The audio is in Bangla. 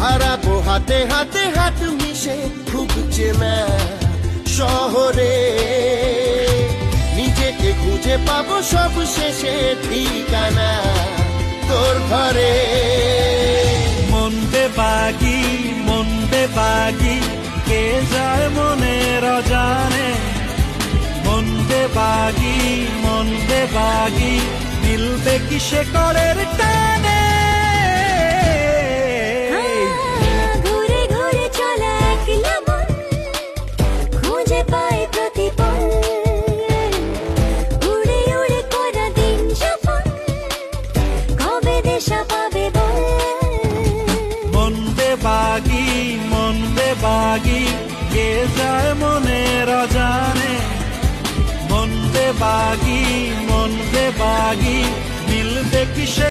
হারাবো হাতে হাতে হাত মিশে খুব চেনা শহরে, নিজেকে খুঁজে পাবো সব শেষে ঠিকানা তোর ঘরে। মন বেবাগি কে যায় মনের অজানে, মন বেবাগি মিলবে কি সে করের টানে। ঘুরে ঘুরে চলা একলা মন খুঁজে পায় প্রতিপল, উড়ে উড়ে করা দিন যাপন কবে দেশা পাবে বল। মন বেবাগি কে যায় মনের অজানে, মন বেবাগি মিলবে কি সে